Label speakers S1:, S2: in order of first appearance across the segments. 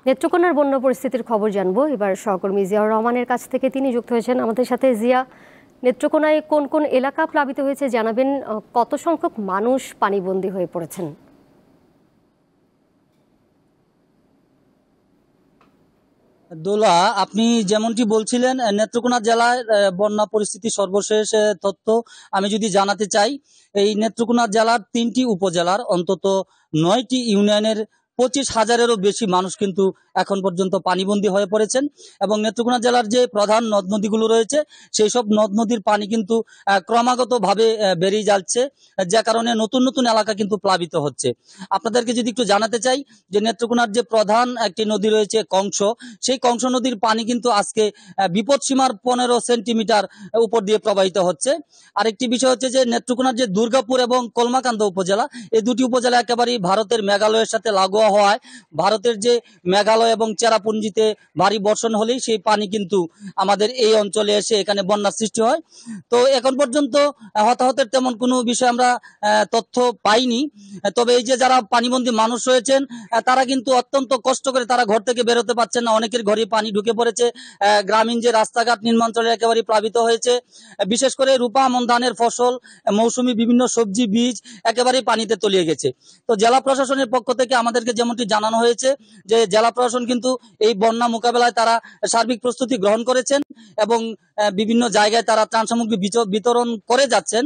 S1: নেত্রকোনার বন্যা পরিস্থিতির খবর জানবো এবার সহকর্মী জিয়াউর রহমানের কাছ থেকে। তিনি যুক্ত হয়েছেন আমাদের সাথে। জিয়া, নেত্রকোনায় কোন কোন এলাকা প্লাবিত হয়েছে জানাবেন, কত সংখ্যক মানুষ পানিবন্দী হয়ে পড়েছেন?
S2: দোলা, আপনি যেমনটি বলছিলেন নেত্রকোনা জেলায় বন্যা পরিস্থিতি সর্বশেষ তথ্য আমি যদি জানাতে চাই, এই নেত্রকোনা জেলার 3টি উপজেলার অন্তত 9টি ইউনিয়নের 25,000-এরও বেশি মানুষ কিন্তু এখন পর্যন্ত পানিবন্দী হয়ে পড়েছেন। এবং নেত্রকোনা জেলার যে প্রধান নদ নদীগুলো রয়েছে সেই সব নদ নদীর পানি কিন্তু ক্রমাগতভাবে বেড়েই যাচ্ছে, যে কারণে নতুন নতুন এলাকা কিন্তু প্লাবিত হচ্ছে। আপনাদেরকে যদি একটু জানাতে চাই যে নেত্রকোনার যে প্রধান একটি নদী রয়েছে কংস, সেই কংস নদীর পানি কিন্তু আজকে বিপদ সীমার 15 সেন্টিমিটার উপর দিয়ে প্রবাহিত হচ্ছে। আরেকটি বিষয় হচ্ছে যে নেত্রকোনার যে দুর্গাপুর এবং কলমাকান্দা উপজেলা, এই দুটি উপজেলা একেবারেই ভারতের মেঘালয়ের সাথে লাগোয়া হওয়ায় ভারতের যে মেঘালয় এবং চেরাপুঞ্জিতে ভারী বর্ষণ হলেই সেই পানি কিন্তু আমাদের এই অঞ্চলে এসে এখানে বন্যার সৃষ্টি হয়। তো এখন পর্যন্ত হতাহতের তেমন কোনো বিষয় আমরা তথ্য পাইনি। তবে এই যে যারা পানিবন্দী মানুষ রয়েছেন তারা কিন্তু অত্যন্ত কষ্ট করে তারা ঘর থেকে বেরোতে পারছেন না। অনেকের ঘরে পানি ঢুকে পড়েছে। গ্রামীণ যে রাস্তাঘাট নির্মাঞ্চলে একেবারে প্লাবিত হয়েছে। বিশেষ করে রূপা আমন ধানের ফসল, মৌসুমী বিভিন্ন সবজি বীজ একেবারেই পানিতে তলিয়ে গেছে। তো জেলা প্রশাসনের পক্ষ থেকে আমাদেরকে যেমনটি জানানো হয়েছে যে জেলা প্রশাসন কিন্তু এই বন্যা মোকাবেলায় তারা সার্বিক প্রস্তুতি গ্রহণ করেছেন এবং বিভিন্ন জায়গায় তারা ত্রাণ সামগ্রী বিতরণ করে যাচ্ছেন।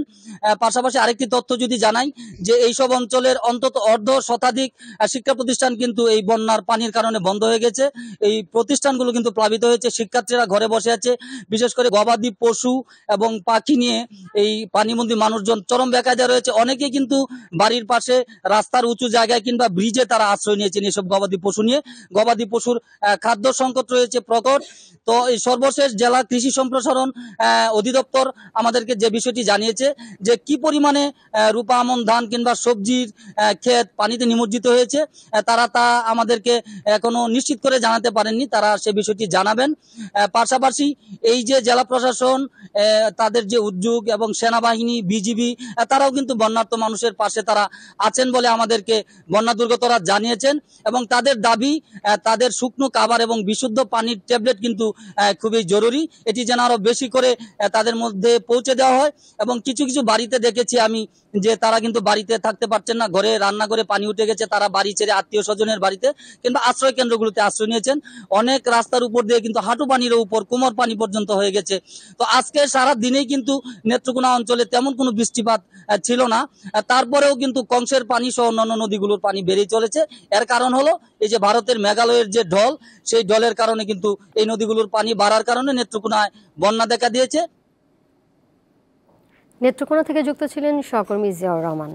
S2: পাশাপাশি আরেকটি তথ্য যদি জানাই যে এইসব অঞ্চলের অন্তত অর্ধ শতাধিক শিক্ষা প্রতিষ্ঠান কিন্তু এই বন্যার পানির কারণে বন্ধ হয়ে গেছে। এই প্রতিষ্ঠানগুলো কিন্তু প্লাবিত হয়েছে। শিক্ষার্থীরা ঘরে বসে আছে। বিশেষ করে গবাদি পশু এবং পাখি নিয়ে এই পানিবন্দী মানুষজন চরম বেকায়দা রয়েছে। অনেকেই কিন্তু বাড়ির পাশে রাস্তার উঁচু জায়গায় কিংবা ব্রিজে তারা আশ্রয় নিয়েছেন এসব গবাদি পশু নিয়ে। গবাদি পশুর খাদ্য সংকট রয়েছে প্রকট। তো এই সর্বশেষ জেলা কৃষি সম্প্রসারণ অধিদপ্তর আমাদেরকে যে বিষয়টি জানিয়েছে যে কি পরিমাণে রূপা আমন ধান কিংবা সবজির ক্ষেত পানিতে নিমজ্জিত হয়েছে, তারা তা আমাদেরকে এখনো নিশ্চিত করে জানাতে পারেননি। তারা সে বিষয়টি জানাবেন। পাশাপাশি এই যে জেলা প্রশাসন তাদের যে উদ্যোগ এবং সেনাবাহিনী বিজিবি তারাও কিন্তু বন্যার্ত মানুষের পাশে তারা আছেন বলে আমাদেরকে বন্যা দুর্গতরা জানিয়েছেন। এবং তাদের দাবি তাদের শুকনো খাবার এবং বিশুদ্ধ পানির ট্যাবলেট কিন্তু খুবই জরুরি। এটি যেন আরো বেশি করে তাদের মধ্যে পৌঁছে দেওয়া হয়। এবং কিছু কিছু বাড়িতে দেখেছি আমি যে তারা কিন্তু বাড়িতে থাকতে পারছেন না, ঘরে রান্না করে পানি উঠে গেছে, তারা বাড়ি ছেড়ে আত্মীয় স্বজনের বাড়িতে কিংবা আশ্রয় কেন্দ্রগুলোতে আশ্রয় নিয়েছেন। অনেক রাস্তার উপর দিয়ে কিন্তু হাঁটু পানির উপর কোমর পানি পর্যন্ত হয়ে গেছে। তো আজকে সারা দিনেই কিন্তু নেত্রকোনা অঞ্চলে তেমন কোনো বৃষ্টিপাত ছিল না। তারপরেও কিন্তু কংসের পানি সহ অন্যান্য নদীগুলোর পানি বেড়েই চলেছে। এর কারণ হলো এই যে ভারতের মেঘালয়ের যে ঢল, সেই ঢলের কারণে কিন্তু এই নদীগুলোর পানি বাড়ার কারণে নেত্রকোনায় বন্যা দেখা দিয়েছে।
S1: নেত্রকোনা থেকে যুক্ত ছিলেন সহকর্মী জিয়াউর রহমান।